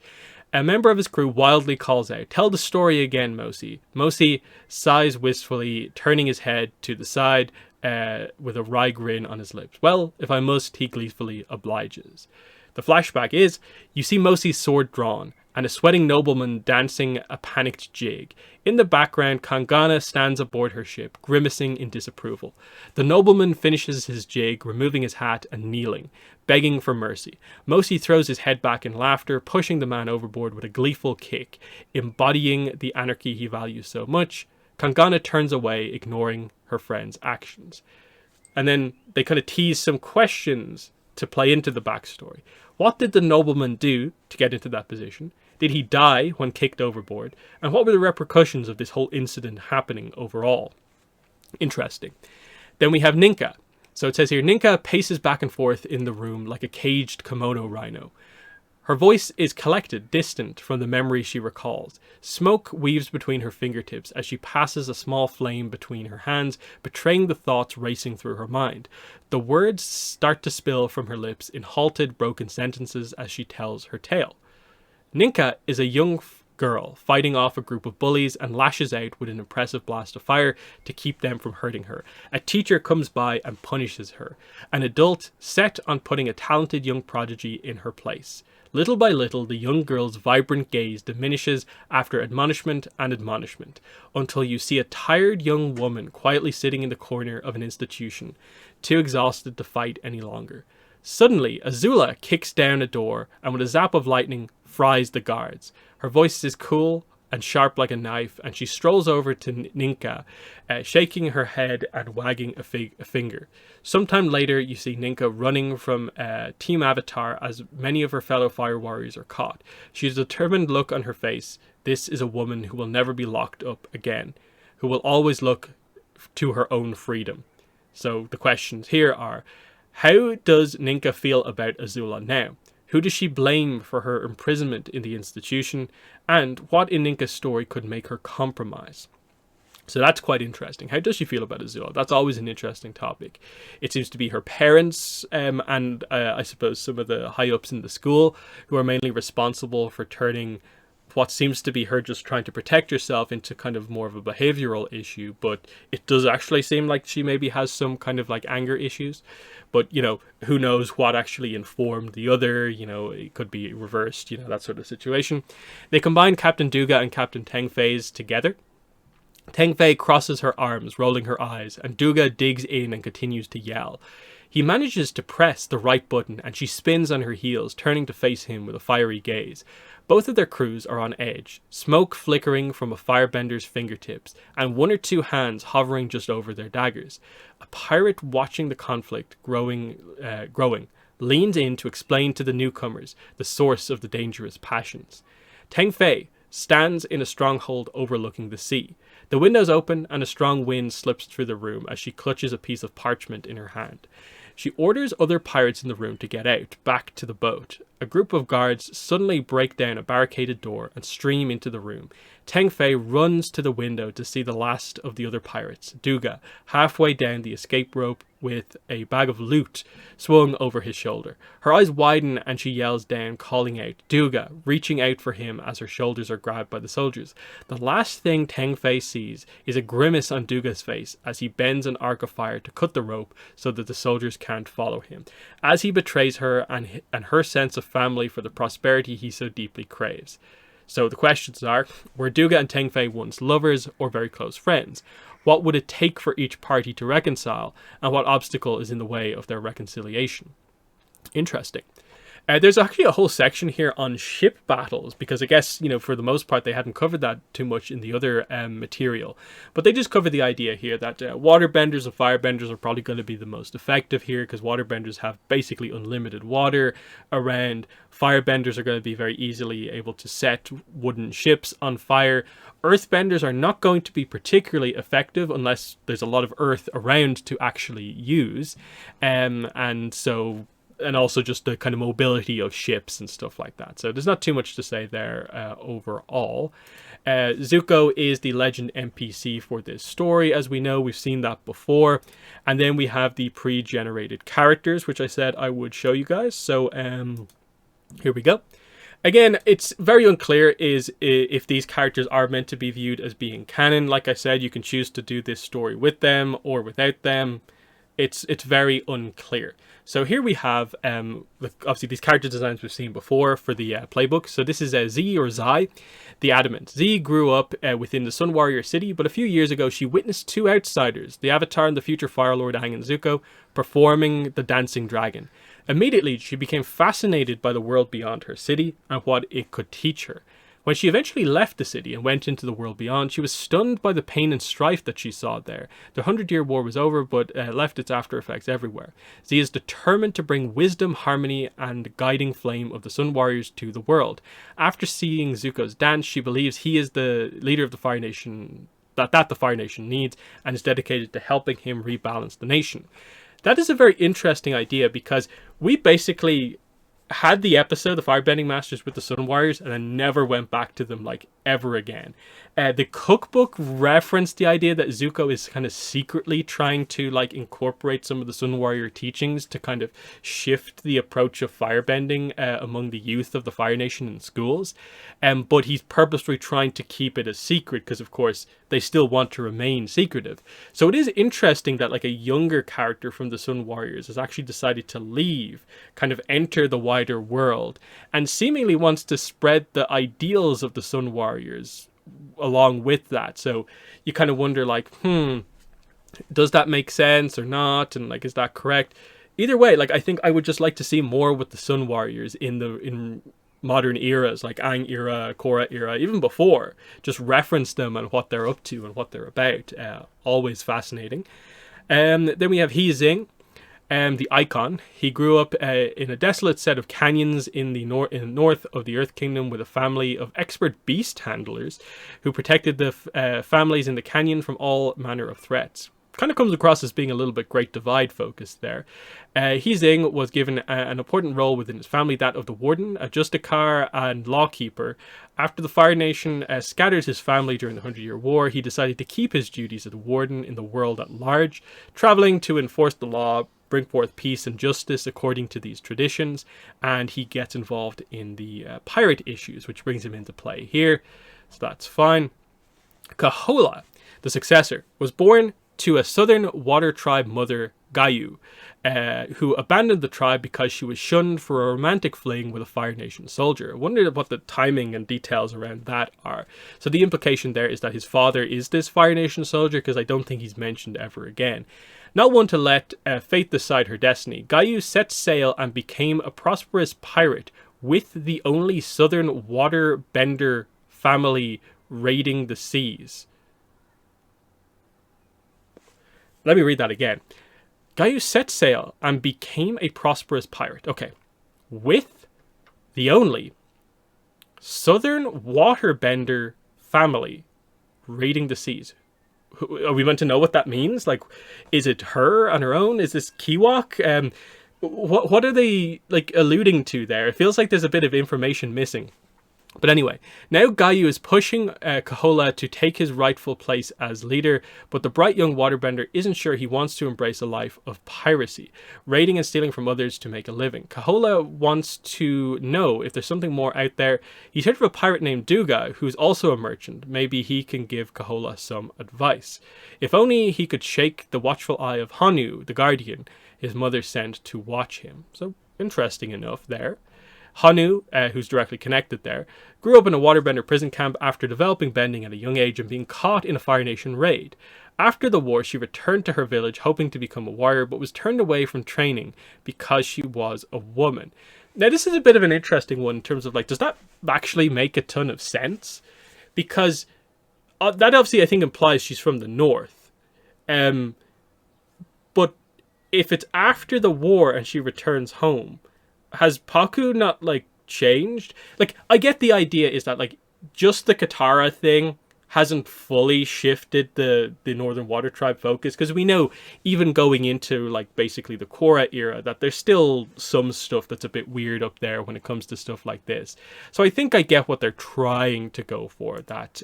A member of his crew wildly calls out, "Tell the story again, Mosi." Mosi sighs wistfully, turning his head to the side with a wry grin on his lips. "Well, if I must," he gleefully obliges. The flashback is, you see Mosi's sword drawn, and a sweating nobleman dancing a panicked jig. In the background, Kangana stands aboard her ship, grimacing in disapproval. The nobleman finishes his jig, removing his hat and kneeling, begging for mercy. Mosi throws his head back in laughter, pushing the man overboard with a gleeful kick, embodying the anarchy he values so much. Kangana turns away, ignoring her friend's actions. And then they kind of tease some questions to play into the backstory. What did the nobleman do to get into that position? Did he die when kicked overboard? And what were the repercussions of this whole incident happening overall? Interesting. Then we have Ninka. So it says here, Ninka paces back and forth in the room like a caged kimono rhino. Her voice is collected, distant from the memory she recalls. Smoke weaves between her fingertips as she passes a small flame between her hands, betraying the thoughts racing through her mind. The words start to spill from her lips in halted, broken sentences as she tells her tale. Ninka is a young girl fighting off a group of bullies and lashes out with an impressive blast of fire to keep them from hurting her. A teacher comes by and punishes her. An adult set on putting a talented young prodigy in her place. Little by little, the young girl's vibrant gaze diminishes after admonishment and admonishment, until you see a tired young woman quietly sitting in the corner of an institution, too exhausted to fight any longer. Suddenly, Azula kicks down a door and with a zap of lightning, fries the guards. Her voice is cool and sharp like a knife, and she strolls over to Ninka, shaking her head and wagging a finger. Sometime later, you see Ninka running from Team Avatar as many of her fellow fire warriors are caught. She has a determined look on her face. This is a woman who will never be locked up again, who will always look to her own freedom. So the questions here are, how does Ninka feel about Azula now? Who does she blame for her imprisonment in the institution? And what in Ninka's story could make her compromise? So that's quite interesting. How does she feel about Azula? That's always an interesting topic. It seems to be her parents and I suppose some of the high-ups in the school who are mainly responsible for turning what seems to be her just trying to protect herself into kind of more of a behavioral issue, but it does actually seem like she maybe has some kind of like anger issues. But, you know, who knows what actually informed the other, you know, it could be reversed, you know, that sort of situation. They combine Captain Duga and Captain Teng Fei's together. Teng Fei crosses her arms, rolling her eyes, and Duga digs in and continues to yell. He manages to press the right button and she spins on her heels, turning to face him with a fiery gaze. Both of their crews are on edge, smoke flickering from a firebender's fingertips, and one or two hands hovering just over their daggers. A pirate watching the conflict growing leans in to explain to the newcomers the source of the dangerous passions. Teng Fei stands in a stronghold overlooking the sea. The windows open and a strong wind slips through the room as she clutches a piece of parchment in her hand. She orders other pirates in the room to get out, back to the boat. A group of guards suddenly break down a barricaded door and stream into the room. Teng Fei runs to the window to see the last of the other pirates, Duga, halfway down the escape rope with a bag of loot swung over his shoulder. Her eyes widen and she yells down, calling out, Duga, reaching out for him as her shoulders are grabbed by the soldiers. The last thing Teng Fei sees is a grimace on Duga's face as he bends an arc of fire to cut the rope so that the soldiers can't follow him, as he betrays her and her sense of family for the prosperity he so deeply craves. So the questions are, were Duga and Teng Fei once lovers or very close friends? What would it take for each party to reconcile, and what obstacle is in the way of their reconciliation? Interesting. There's actually a whole section here on ship battles, because I guess, you know, for the most part, they hadn't covered that too much in the other material. But they just cover the idea here that waterbenders and firebenders are probably going to be the most effective here, because waterbenders have basically unlimited water around. Firebenders are going to be very easily able to set wooden ships on fire. Earthbenders are not going to be particularly effective unless there's a lot of earth around to actually use. And also just the kind of mobility of ships and stuff like that. So there's not too much to say there overall. Zuko is the legend NPC for this story. As we know, we've seen that before. And then we have the pre-generated characters, which I said I would show you guys. So here we go. Again, it's very unclear if these characters are meant to be viewed as being canon. Like I said, you can choose to do this story with them or without them. It's very unclear. So here we have obviously these character designs we've seen before for the playbook. So this is Z or Zai, the Adamant. Z grew up within the Sun Warrior city, but a few years ago she witnessed two outsiders, the Avatar and the future Fire Lord Aang and Zuko, performing the Dancing Dragon. Immediately, she became fascinated by the world beyond her city and what it could teach her. When she eventually left the city and went into the world beyond, she was stunned by the pain and strife that she saw there. The 100-Year War was over, but left its after effects everywhere. Z is determined to bring wisdom, harmony, and the guiding flame of the Sun Warriors to the world. After seeing Zuko's dance, she believes he is the leader of the Fire Nation that the Fire Nation needs, and is dedicated to helping him rebalance the nation. That is a very interesting idea, because we basically had the episode, the Firebending Masters with the Sun Warriors, and then never went back to them, like, ever again. The cookbook referenced the idea that Zuko is kind of secretly trying to, like, incorporate some of the Sun Warrior teachings to kind of shift the approach of firebending among the youth of the Fire Nation in schools. But he's purposely trying to keep it a secret, because, of course, they still want to remain secretive. So it is interesting that, like, a younger character from the Sun Warriors has actually decided to leave, kind of enter the wider world, and seemingly wants to spread the ideals of the Sun Warriors along with that. So you kind of wonder, like, does that make sense or not? And, like, is that correct? Either way, like, I think I would just like to see more with the Sun Warriors in modern eras, like Aang Era, Korra Era, even before. Just reference them and what they're up to and what they're about. Always fascinating. Then we have He Xing, the icon. He grew up in a desolate set of canyons in the north of the Earth Kingdom with a family of expert beast handlers who protected the families in the canyon from all manner of threats. Kind of comes across as being a little bit Great Divide focused there. He Xing was given an important role within his family, that of the Warden, a Justicar and Lawkeeper. After the Fire Nation scattered his family during the 100-Year War, he decided to keep his duties as a Warden in the world at large, traveling to enforce the law, bring forth peace and justice according to these traditions, and he gets involved in the pirate issues, which brings him into play here, so that's fine. Kahola, the successor, was born to a southern water tribe mother, Gayu, who abandoned the tribe because she was shunned for a romantic fling with a Fire Nation soldier. I wonder what the timing and details around that are. So the implication there is that his father is this Fire Nation soldier, because I don't think he's mentioned ever again. Not one to let fate decide her destiny, Gayu set sail and became a prosperous pirate with the only southern waterbender family raiding the seas. Let me read that again. Gayu set sail and became a prosperous pirate. Okay. With the only southern waterbender family raiding the seas. Are we meant to know what that means? Like, is it her on her own? Is this Kiwok? What are they, like, alluding to there? It feels like there's a bit of information missing. But anyway, now Gayu is pushing Kahola to take his rightful place as leader, but the bright young waterbender isn't sure he wants to embrace a life of piracy, raiding and stealing from others to make a living. Kahola wants to know if there's something more out there. He's heard of a pirate named Duga, who's also a merchant. Maybe he can give Kahola some advice. If only he could shake the watchful eye of Hanu, the guardian, his mother sent to watch him. So, interesting enough there. Hanu, who's directly connected there, grew up in a waterbender prison camp after developing bending at a young age and being caught in a Fire Nation raid. After the war, she returned to her village hoping to become a warrior, but was turned away from training because she was a woman. Now, this is a bit of an interesting one in terms of, like, does that actually make a ton of sense? Because that obviously, I think, implies she's from the north. But if it's after the war and she returns home, has Paku not, like, changed? Like, I get the idea is that, like, just the Katara thing hasn't fully shifted the Northern Water Tribe focus, because we know, even going into, like, basically the Korra era, that there's still some stuff that's a bit weird up there when it comes to stuff like this. So I think I get what they're trying to go for, that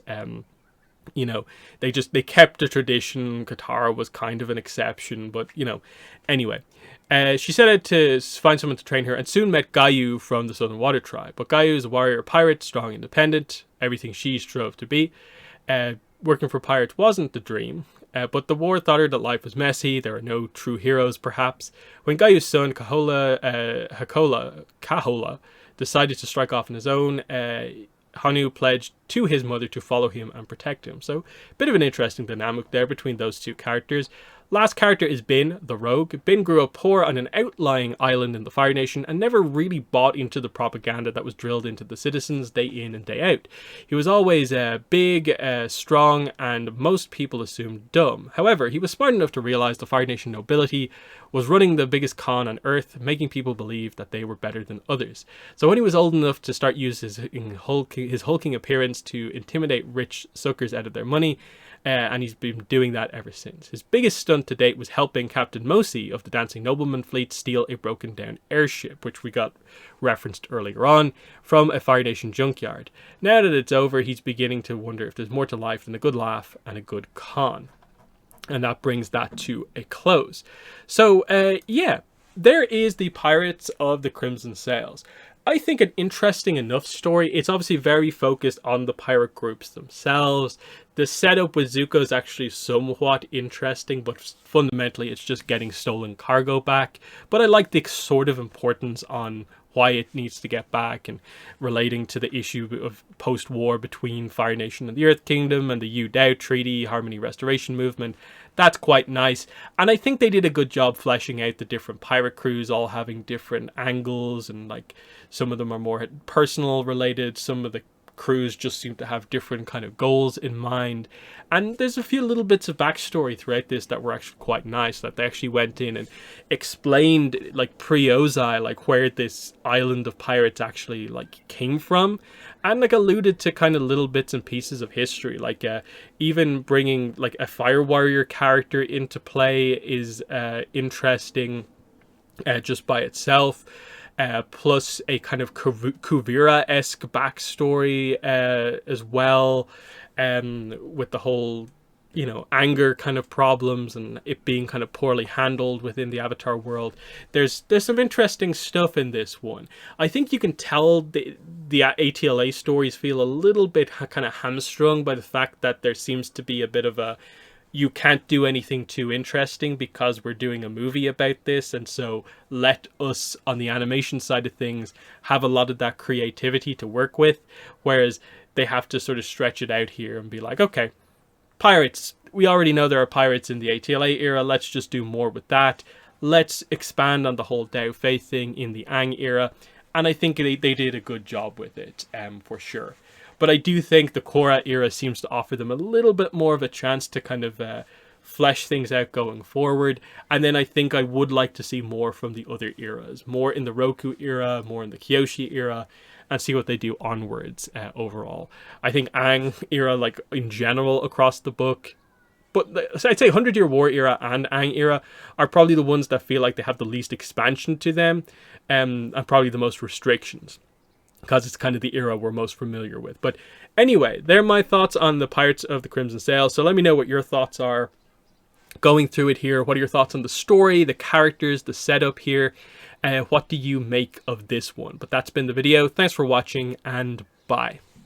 You know, they kept the tradition. Katara was kind of an exception, but, you know, anyway. She set out to find someone to train her and soon met Gayu from the Southern Water Tribe. But Gayu is a warrior pirate, strong, independent, everything she strove to be. Working for pirates wasn't the dream, but the war taught her that life was messy. There are no true heroes, perhaps. When Gayu's son, Kahola, decided to strike off on his own, Hanu pledged to his mother to follow him and protect him. So, a bit of an interesting dynamic there between those two characters. Last character is Bin, the rogue. Bin grew up poor on an outlying island in the Fire Nation and never really bought into the propaganda that was drilled into the citizens day in and day out. He was always big, strong, and most people assumed dumb. However, he was smart enough to realize the Fire Nation nobility was running the biggest con on Earth, making people believe that they were better than others. So when he was old enough to start using his hulking appearance to intimidate rich suckers out of their money, and he's been doing that ever since. His biggest stunt to date was helping Captain Mosi of the Dancing Nobleman fleet steal a broken down airship, which we got referenced earlier on, from a Fire Nation junkyard. Now that it's over, he's beginning to wonder if there's more to life than a good laugh and a good con. And that brings that to a close. So, yeah, there is the Pirates of the Crimson Sails. I think an interesting enough story. It's obviously very focused on the pirate groups themselves. The setup with Zuko is actually somewhat interesting, but fundamentally it's just getting stolen cargo back. But I like the sort of importance on why it needs to get back and relating to the issue of post-war between Fire Nation and the Earth Kingdom and the Yu Dao Treaty, Harmony Restoration Movement. That's quite nice. And I think they did a good job fleshing out the different pirate crews, all having different angles, and like some of them are more personal related, some of the crews just seem to have different kind of goals in mind. And there's a few little bits of backstory throughout this that were actually quite nice, that they actually went in and explained, like pre-Ozai, like where this island of pirates actually like came from, and like alluded to kind of little bits and pieces of history, like even bringing like a fire warrior character into play is interesting just by itself. Plus a kind of Kuvira-esque backstory as well, with the whole, you know, anger kind of problems and it being kind of poorly handled within the Avatar world. There's some interesting stuff in this one. I think you can tell the ATLA stories feel a little bit kind of hamstrung by the fact that there seems to be a bit of a, you can't do anything too interesting because we're doing a movie about this, and so let us, on the animation side of things, have a lot of that creativity to work with, whereas they have to sort of stretch it out here and be like, okay, pirates, we already know there are pirates in the ATLA era, let's just do more with that. Let's expand on the whole Dao Faith thing in the Aang era, and I think they did a good job with it, for sure. But I do think the Korra era seems to offer them a little bit more of a chance to kind of flesh things out going forward. And then I think I would like to see more from the other eras. More in the Roku era, more in the Kyoshi era, and see what they do onwards overall. I think Aang era, like in general across the book, but I'd say 100 Year War era and Aang era are probably the ones that feel like they have the least expansion to them, and probably the most restrictions, because it's kind of the era we're most familiar with. But anyway, they're my thoughts on the Pirates of the Crimson Sail. So let me know what your thoughts are going through it here. What are your thoughts on the story, the characters, the setup here? What do you make of this one? But that's been the video. Thanks for watching, and bye.